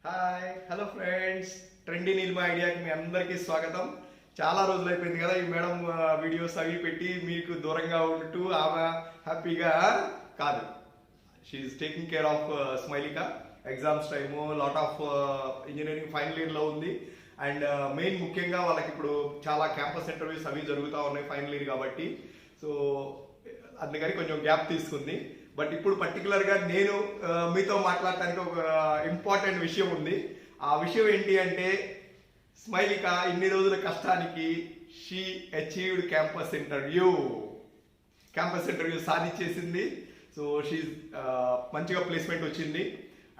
Hi hello friends, trendy Neelima ఐడియాకి మీ అందరికీ స్వాగతం. చాలా రోజులు అయిపోయింది కదా ఈ మేడం వీడియోస్ అవి పెట్టి మీకు దూరంగా ఉంటూ ఆమె హ్యాపీగా కాదు. She's taking care of Smilika. Exams time, lot of engineering final ఇయర్లో ఉంది. అండ్ మెయిన్ ముఖ్యంగా వాళ్ళకి ఇప్పుడు చాలా క్యాంపస్ ఇంటర్వ్యూస్ అవి జరుగుతూ ఉన్నాయి ఫైనల్ ఇయర్ కాబట్టి. సో అందుకని కొంచెం గ్యాప్ తీసుకుంది. బట్ ఇప్పుడు పర్టికులర్గా నేను మీతో మాట్లాడటానికి ఒక ఇంపార్టెంట్ విషయం ఉంది. ఆ విషయం ఏంటి అంటే, స్మైలిక ఇన్ని రోజుల కష్టానికి షీ అచీవ్డ్ క్యాంపస్ ఇంటర్వ్యూ సాధించేసింది. సో షీ మంచిగా ప్లేస్మెంట్ వచ్చింది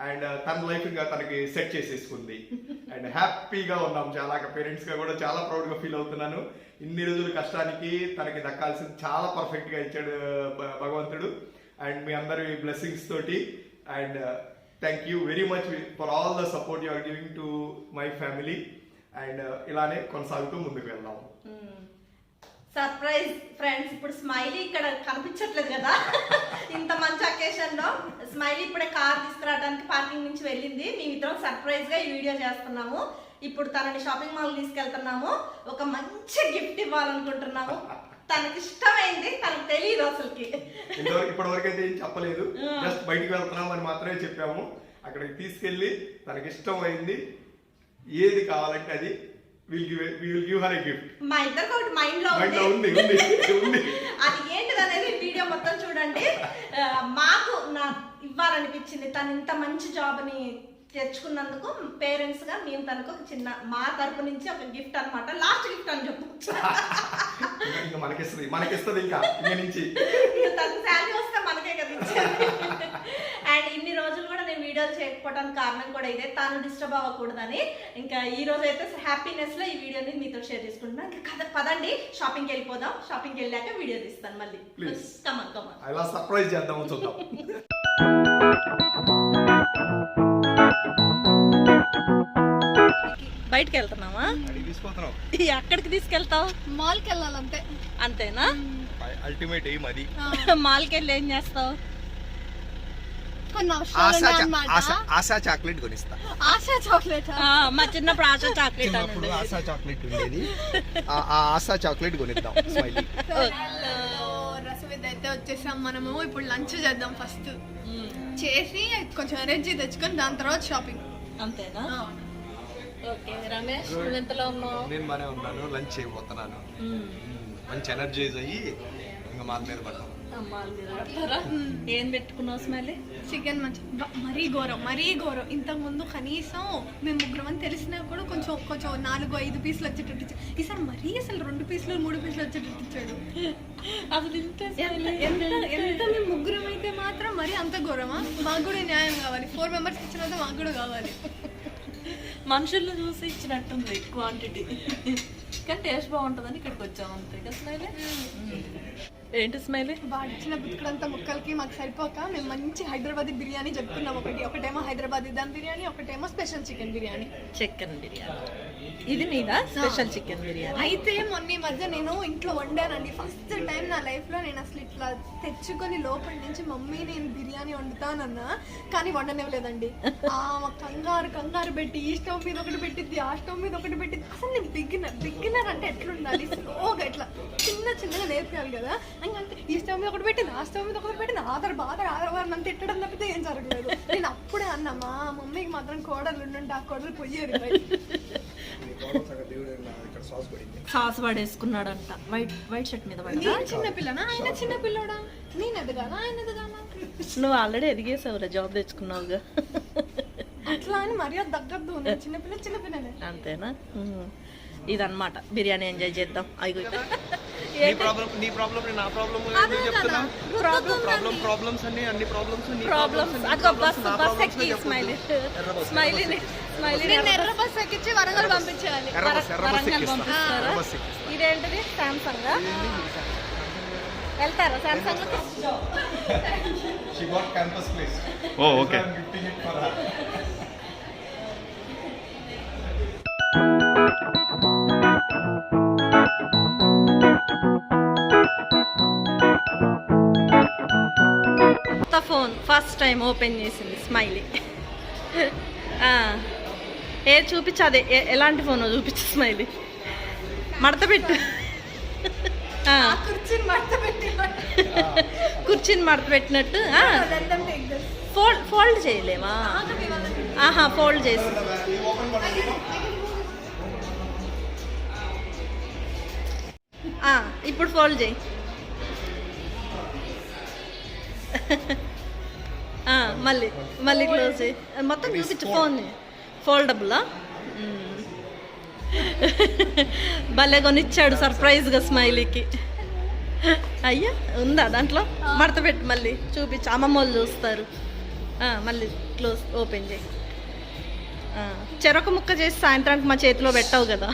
అండ్ తన లైఫ్ ఇంకా తనకి సెట్ చేసేసుకుంది. అండ్ హ్యాపీగా ఉన్నాం, చాలా పేరెంట్స్గా కూడా చాలా ప్రౌడ్గా ఫీల్ అవుతున్నాను. ఇన్ని రోజుల కష్టానికి తనకి దక్కాల్సింది చాలా పర్ఫెక్ట్గా ఇచ్చాడు భగవంతుడు. అండ్ మీ అందరి బ్లెస్సింగ్స్ తోటి. And thank you very much for all the support you are giving to my family. And ఇలానే కొనసాగుతూ ముందుకు వెళ్దాం. సర్ప్రైజ్ ఫ్రెండ్స్, ఇప్పుడు స్మైలీ ఇక్కడ కనిపించట్లేదు కదా. ఇంత మంచి అకేషన్ లో స్మైలీ ఇప్పుడే కార్ తీసుకురావడానికి పార్కింగ్ నుంచి వెళ్ళింది. మేమిద్దరం సర్ప్రైజ్ గా ఈ వీడియో చేస్తున్నాము. ఇప్పుడు తనని షాపింగ్ మాల్ తీసుకెళ్తున్నాము. ఒక మంచి గిఫ్ట్ ఇవ్వాలనుకుంటున్నాము. తనకి ఇష్టమైంది, తనకు తెలియదు అసలుకి. ఇప్పటి వరకు అయితే ఏం చెప్పలేదు, జస్ట్ బయటికి వెళ్తున్నాం అని మాత్రమే చెప్పాము. అక్కడికి తీసుకెళ్లి తనకి ఇష్టమైంది ఏది కావాలంటే అది will give her a gift. మా ఇద్దరికి ఒకటి మైండ్ లో ఉంది. అది ఏంటిది అనేది వీడియో మొత్తం చూడండి. మాకు ఇవ్వాలనిపించింది. తను ఇంత మంచి జాబ్ ని తెచ్చుకున్నందుకు పేరెంట్స్ గా మేము తనకు ఒక చిన్న మా తరపు నుంచి ఒక గిఫ్ట్ అనమాట. లాస్ట్ గిఫ్ట్ అని చెప్పచ్చు. మనకిస్తుంది ఇంకా నుంచి తనకు శాలరీ వస్తే మనకే కదా ఇచ్చేది. అండ్ ఇన్ని రోజులు కూడా నేను వీడియోలు చేయకపోవడానికి కారణం కూడా ఇదే, తాను డిస్టర్బ్ అవ్వకూడదని. ఇంకా ఈ రోజు అయితే హ్యాపీనెస్ లో ఈ వీడియోని మీతో షేర్ చేసుకుంటున్నాను. ఇంకా కథ పదండి షాపింగ్కి వెళ్ళిపోదాం. షాపింగ్కి వెళ్ళాక వీడియో తీస్తాను మళ్ళీ. కమన్ అలా సర్ప్రైజ్ చేద్దాం, చూద్దాం. బయటకి వెళ్తున్నావా? ఎక్కడికి తీసుకెళ్తావు? మాల్కి వెళ్ళాలంతే. అంతేనా? అల్టిమేట్ ఎయిమ్ అది. మాల్కి వెళ్ళి ఏం చేస్తావు? ఆశా చాక్లెట్ కొనిస్తా. ఆశా చాక్లెట్ మా చిన్నప్పుడు ఆశా చాక్లెట్ ఆశా చాక్లెట్ ఉండేది. ఆశా చాక్లెట్ కొనిద్దాం. రసవిద్య అయితే వచ్చేసాం మనము. ఇప్పుడు లంచ్ చేద్దాం. ఫస్ట్ చేసి కొంచెం ఎనర్జీ తెచ్చుకొని దాని తర్వాత షాపింగ్. అంతేనా? ఓకే రమేష్, నువ్వు ఎంతలో ఉన్నావు? నేను బానే ఉన్నాను. లంచ్ చేయబోతున్నాను. మంచి ఎనర్జైజ్ అయ్యి ఇంకా మాల్ మీద పడతాం. ఏం పెట్టుకున్నావు స్మైలీ? చికెన్ మంచి మరీ ఘోరం. ఇంతకు ముందు కనీసం మేము ముగ్గురం అని తెలిసినా కూడా కొంచెం 4-5 పీసులు వచ్చేటట్టు ఇచ్చాడు. ఈసారి మరీ అసలు 2 పీసులు 3 పీసులు వచ్చేటట్టు ఇచ్చాడు. అసలు ఎంత మేము ముగ్గురం అయితే మాత్రం మరీ అంత ఘోరమా? మాకు కూడా న్యాయం కావాలి. 4 మెంబర్స్ ఇచ్చినంత మాకు కూడా కావాలి. మనుషులను చూసి ఇచ్చినట్టుంది క్వాంటిటీ, కానీ టేస్ట్ బాగుంటుందని ఇక్కడికి వచ్చాము అంతే కదా స్మైలీ? ఏంటి స్మైలీ? వాడిచ్చిన బుక్కడంతా ముక్కలకి మాకు సరిపోక మేము మంచి హైదరాబాదీ బిర్యానీ చెప్పుకున్నాం. ఒకటేమో హైదరాబాదీ దమ్ బిర్యానీ, ఒకటేమో స్పెషల్ చికెన్ బిర్యానీ. ఇది నీదా స్పెషల్ చికెన్ బిర్యానీ? అయితే మొన్న మధ్య నేను ఇంట్లో వండానండి. ఫస్ట్ టైం నా లైఫ్ లో నేను అసలు ఇట్లా తెచ్చుకొని లోపల నుంచి మమ్మీ నేను బిర్యానీ వండుతానన్నా, కానీ వండనివ్వలేదండి. కంగారు పెట్టి ఈ స్టవ్ మీద ఒకటి పెట్టిద్ది, ఆ స్టవ్ మీద ఒకటి పెట్టిద్ది. అసలు నేను బిగినర్ అంటే ఎట్లుండాలి? స్లోగా ఇట్లా చిన్నగా నేర్పాలి కదా. అంటే ఈ స్టవ్ మీద ఒకటి పెట్టింది, ఆ స్టవ్ మీద ఒకటి పెట్టింది, ఆధార్ తిట్టడం తప్పితే ఏం జరగలేదు. నేను అప్పుడే అన్నా, మా మమ్మీకి మాత్రం కోడలు ఉండుంటే ఆ కోడలు పొయ్యేరు. సాస్ పడేసుకున్నాడంట వైట్ షర్ట్ మీద. చిన్నపిల్లనా ఆయన? చిన్నపిల్లడా? నేను ఎదగానా ఆయన ఎదగానా? నువ్వు ఆల్రెడీ ఎదిగేసావురా, జాబ్ తెచ్చుకున్నావుగా. అట్లా అని మర్యాద తగ్గద్దు. చిన్నపిల్లనే. అంతేనా? ఇదన్నమాట, బిర్యానీ ఎంజాయ్ చేద్దాం. బస్ ఎక్కించి వరంగల్ పంపించాలి. ఇదేంటిది? సామ్సంగ్ వెళ్తారా? Samsung phone first time open చేసింది స్మైలీ. ఏ చూపించు, అదే ఎలాంటి ఫోన్ చూపించు స్మైలీ. మడత పెట్టు. కుర్చీని మడత పెట్టినట్టు ఫోల్డ్ చేయలేమా? ఫోల్డ్ చేసి ఇప్పుడు ఫోల్డ్ చేయి. మళ్ళీ మళ్ళీ క్లోజ్ చేయి. మొత్తం చూపించు ఫోన్. ఫోల్డబులా? భలే కొనిచ్చాడు సర్ప్రైజ్గా స్మైలీకి. అయ్యా ఉందా దాంట్లో? మడత పెట్టి మళ్ళీ చూపించు, అమ్మమ్మ వాళ్ళు చూస్తారు. మళ్ళీ క్లోజ్ ఓపెన్ చేయి. చెరొక ముక్క చేసి సాయంత్రానికి మా చేతిలో పెట్టావు కదా.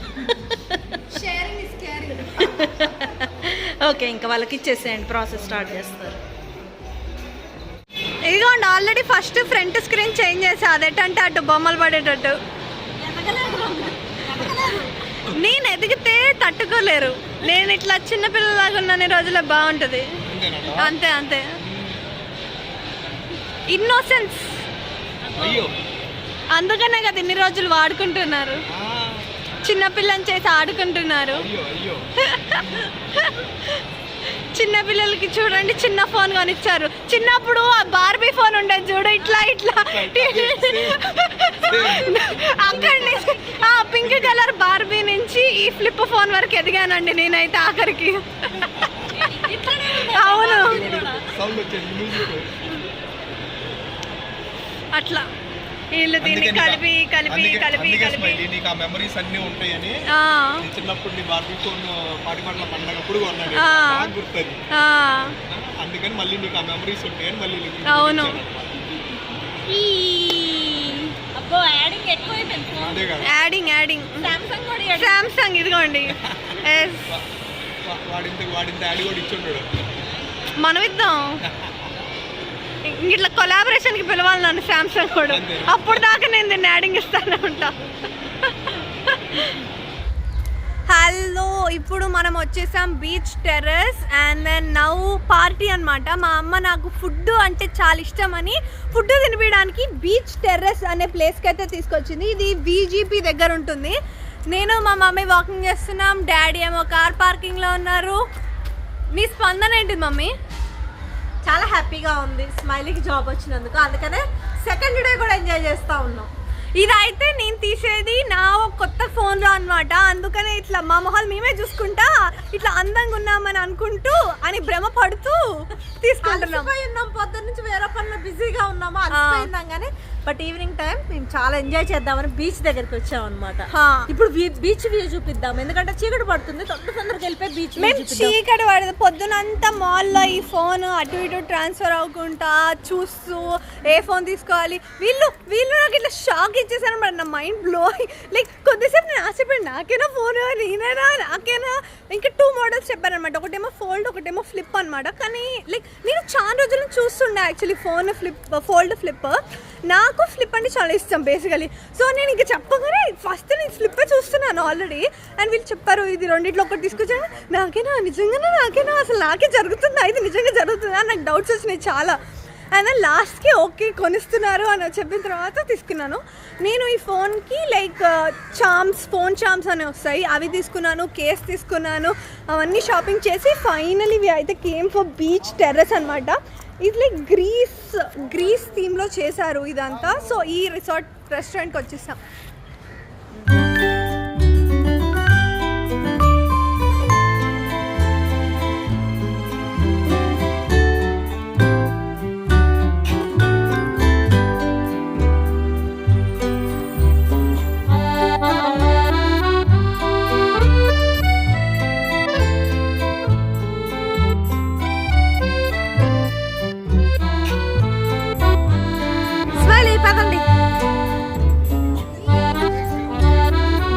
ఓకే, ఇంకా వాళ్ళకి ఇచ్చేసేయండి, ప్రాసెస్ స్టార్ట్ చేస్తారు. ఇదిగోండి already first front screen change చేసా, అదేటంటే అటు బొమ్మలు పడేటట్టు. నేను ఎదిగితే తట్టుకోలేరు. నేను ఇట్లా చిన్నపిల్లలాగా ఉన్న రోజుల్లో బాగుంటుంది. అంతే అంతే, ఇన్నోసెన్స్. అందుకనే కదా ఇన్ని రోజులు వాడుకుంటున్నారు, చిన్నపిల్లని చేసి ఆడుకుంటున్నారు. చిన్నపిల్లలకి చూడండి చిన్న ఫోన్ కొనిచ్చారు. చిన్నప్పుడు ఆ బార్బీ ఫోన్ ఉండేది చూడు, ఇట్లా ఇట్లా అక్కడి నుంచి ఆ పింక్ కలర్ బార్బీ నుంచి ఈ ఫ్లిప్ ఫోన్ వరకు ఎదిగానండి నేనైతే ఆఖరికి. అవును, అట్లా వీళ్ళు దీన్ని కలిపి కలిపి కలిపి కలిపి నీకు ఆ మెమరీస్ అన్ని ఉంటాయని చిన్నప్పుడు నీ బార్బీ ఫోన్ పాటిపట్ల పండగప్పుడు కొన్నాడు, గుర్తుంది. అందుకని మళ్ళీ నీకు ఆ మెమరీస్ ఉంటాయని మళ్ళీ. అవును, యాడింగ్ యాడింగ్ సామ్సంగ్ ఇదిగోండి. వాడింత యాడ్ కూడా ఇచ్చుంటాడు. మనం ఇద్దాం, ఇట్లా కొలాబరేషన్కి పిలవాలి నన్ను సామ్సంగ్ కూడా. అప్పుడు దాకా నేను దీన్ని యాడింగ్ ఇస్తానే ఉంటా. హలో, ఇప్పుడు మనం వచ్చేసాం beach terrace and then now party అనమాట. మా అమ్మ నాకు ఫుడ్ అంటే చాలా ఇష్టం అని ఫుడ్ తినిపించడానికి బీచ్ టెర్రస్ అనే ప్లేస్కి అయితే తీసుకొచ్చింది. ఇది VGP దగ్గర ఉంటుంది. నేను మా మమ్మీ వాకింగ్ చేస్తున్నాం, డాడీ ఏమో కార్ పార్కింగ్లో ఉన్నారు. నీ స్పందన ఏంటి మమ్మీ? చాలా హ్యాపీగా ఉంది స్మైలీకి జాబ్ వచ్చినందుకు, అందుకనే సెకండ్ డే కూడా ఎంజాయ్ చేస్తూ ఉన్నాం. ఇదైతే నేను తీసేది నా కొత్త ఫోన్లో అనమాట. అందుకనే ఇట్లా మా మొహాలు మేమే చూసుకుంటా ఇట్లా అందంగా ఉన్నామని అనుకుంటూ అని భ్రమ పడుతూ తీసుకుంటున్నాం. పొద్దున్న నుంచి వేరే పనులు బిజీగా ఉన్నాము, అలసిపోయినాం. కానీ బట్ ఈవినింగ్ టైం మేము చాలా ఎంజాయ్ చేద్దామని బీచ్ దగ్గరికి వచ్చాం అనమాట. ఇప్పుడు బీచ్ వ్యూ చూపిద్దాం, ఎందుకంటే చీకటి పడుతుంది, తొందరగా వెళ్ళిపోయి బీచ్. మేము చీకటి పడదు, పొద్దునంతా మాల్లో ఈ ఫోన్ అటు ఇటు ట్రాన్స్ఫర్ అవ్వకుండా చూస్తూ ఏ ఫోన్ తీసుకోవాలి. వీళ్ళు నాకు ఇట్లా షాక్ ఇచ్చేసాను అనమాట. నా మైండ్ బ్లో. లైక్ కొద్దిసేపు నేను ఆశపడి నాకేనా ఫోన్, నేనేనా నాకేనా. ఇంకా 2 మోడల్స్ చెప్పారనమాట, ఒకటేమో ఫోల్డ్ ఒకటేమో ఫ్లిప్ అనమాట. కానీ లైక్ నేను చాలా రోజుల నుంచి చూస్తుండే యాక్చువల్లీ ఫోన్ ఫోల్డ్ ఫ్లిప్. నాకు ఫ్లిప్ అంటే చాలా ఇష్టం బేసికలీ. సో నేను ఇంకా చెప్పగానే ఫస్ట్ నేను ఫ్లిప్పే చూస్తున్నాను ఆల్రెడీ. అండ్ వీళ్ళు చెప్పారు ఇది రెండిట్లో ఒకటి తీసుకొచ్చాను. నాకేనా నిజంగానే, నాకేనా అసలు నాకే జరుగుతుందా, ఇది నిజంగా జరుగుతుందా నాకు డౌట్స్ వచ్చినాయి చాలా. అండ్ దెన్ లాస్ట్కి ఓకే కొనిస్తున్నారు అని చెప్పిన తర్వాత తీసుకున్నాను. నేను ఈ ఫోన్కి లైక్ ఫోన్ చామ్స్ అని వస్తాయి, అవి తీసుకున్నాను, కేస్ తీసుకున్నాను, అవన్నీ షాపింగ్ చేసి ఫైనలీ వి అయితే కేమ్ ఫర్ బీచ్ టెర్రస్ అనమాట. ఇది లైక్ గ్రీస్ థీమ్లో చేశారు ఇదంతా. సో ఈ రెస్టారెంట్కి వచ్చేసాం.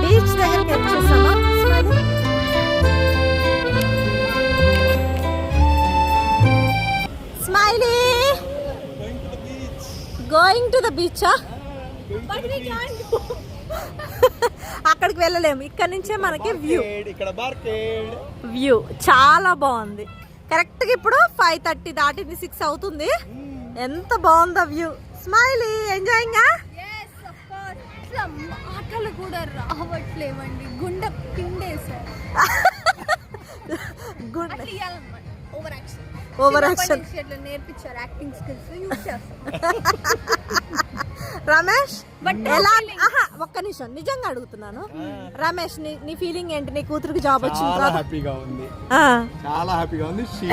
బీచ్ దగ్గరికి వచ్చేసామా Smiley? Going to the beach. అక్కడికి వెళ్ళలేము, ఇక్కడ నుంచే మనకి వ్యూ చాలా బాగుంది. కరెక్ట్గా ఇప్పుడు 5:30 దాటింది, 6 అవుతుంది. ఎంత బాగుందో వ్యూ. Smiley enjoying? మాటలు కూడా రావట్లేవండి, గుండె పిండేశారు. అట్లా ఇయ్యాలన్నమాట, ఓవర్ యాక్షన్ ఇట్లా నేర్పించారు, యాక్టింగ్ స్కిల్స్ యూజ్ చేస్తాం. రమేష్ ఎలా? ఒక్క నిమిషం, నిజంగా అడుగుతున్నాను రమేష్, నీ ఫీలింగ్ ఏంటి? నీ కూతురికి జాబ్ వచ్చింది, చాలా హ్యాపీగా ఉంది, చాలా హ్యాపీగా ఉంది. She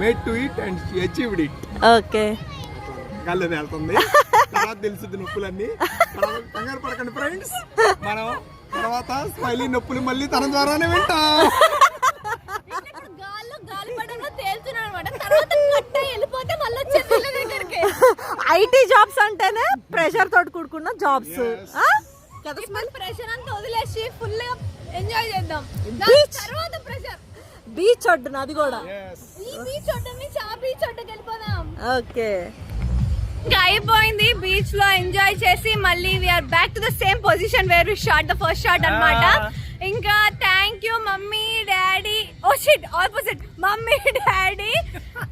made to it and she achieved it. Okay, కళ్ళు వెళ్తుంది, తర్వాత తెలుస్తుంది నొప్పులన్నీ. కంగారు పడకండి ఫ్రెండ్స్, మనం తర్వాత స్మైలీ నొప్పులు మళ్ళీ తన ద్వారానే వింటాం. ఐటీ జాబ్స్ అంటేనే ప్రెషర్ తోటి కూడుకున్న జాబ్స్ కదా. ప్రెషర్ అంతా వదిలేసి ఫుల్ గా ఎంజాయ్ చేద్దాం. తర్వాత ప్రెషర్ బీచ్ ఒడ్డున, అది కూడా ఈ బీచ్ ఒడ్డు నుంచి ఆ బీచ్ ఒడ్డుకి వెళ్ళిపోదాం. ఓకే, ఇంకా అయిపోయింది, బీచ్ లో ఎంజాయ్ చేసి మళ్ళీ we're back to the same position where we shot the first shot అన్నమాట. ఇంకా thank you mummy daddy, oh shit opposite, mummy daddy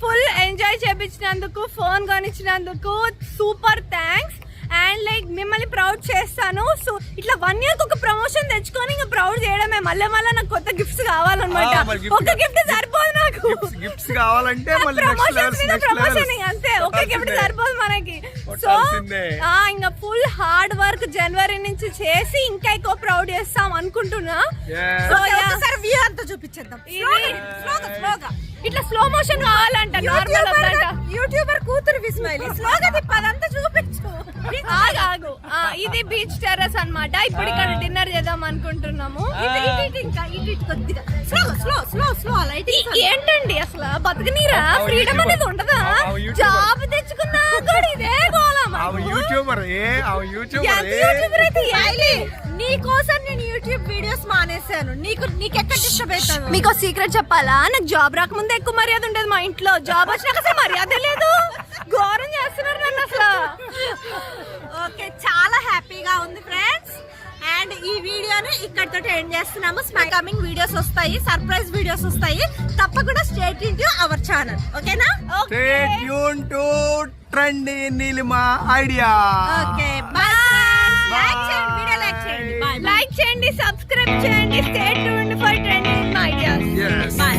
full enjoy చేపించినందుకు, ఫోన్ కొనిచ్చినందుకు సూపర్ థ్యాంక్స్. అండ్ లైక్ మిమ్మల్ని ప్రౌడ్ చేస్తాను. So ఇట్లా 1 year ఒక promotion తెచ్చుకొని ఇంకా ప్రౌడ్ చేయడమే. మళ్ళీ నాకు కొత్త గిఫ్ట్స్ కావాలన్నమాట. ఒక గిఫ్ట్ సరిపోదు నాకు, గిఫ్ట్స్ కావాలంటే ప్రమోషన్ అంతే, ఒక గిఫ్ట్ సరిపోదు మనకి. సో ఇంకా ఫుల్ హార్డ్ వర్క్ జనవరి నుంచి చేసి ఇంకా ఎక్కువ ప్రౌడ్ చేస్తాం అనుకుంటున్నా. సో వ్యూ అంతా చూపించేద్దాం ఇట్లా స్లో మోషన్ కావాలంట. యూట్యూబర్ కూతురు విస్మైలీ స్లోగా తిప్పదంతా చూపించు. ఆగు, ఇది బీచ్ టెర్రస్ అన్నమాట. ఇప్పుడు ఇక్కడ డిన్నర్ చేద్దాం అనుకుంటున్నాము. ఏంటండి అసలు బతకనీరా, ఫ్రీడమ్ అనేది ఉండదా? జాబ్ తెచ్చుకున్నా కూడా ఇదే యూట్యూబర్ అయితే నీ కోసం నేను యూట్యూబ్ వీడియోస్ మానేశాను. నీకెక్కడ డిస్టర్బ్ అవుతాను? మీకు సీక్రెట్ చెప్పాలా? నాకు జాబ్ రాకముందే ఎక్కువ మర్యాద ఉండేది మా ఇంట్లో. జాబ్ వచ్చినాక అసలు మర్యాద లేదు, ఘోరం చేస్తున్నారు నన్ను అసలు. ఓకే, చాలా హ్యాపీగా ఉంది ఫ్రెండ్స్. అండ్ ఈ వీడియోని ఇక్కడితో ఎండ్ చేస్తున్నాము. కమింగ్ వీడియోస్ వస్తాయి, సర్ప్రైజ్ వీడియోస్ వస్తాయి. తప్పకుండా stay tune to our channel, ఓకేనా? Stay tune to trendy Neelima idea. Okay, bye. Like చేయండి, వీడియో లైక్ చేయండి, లైక్ చేయండి, సబ్స్క్రైబ్ చేయండి. Stay tune for trendy Neelima ideas. Yes. By.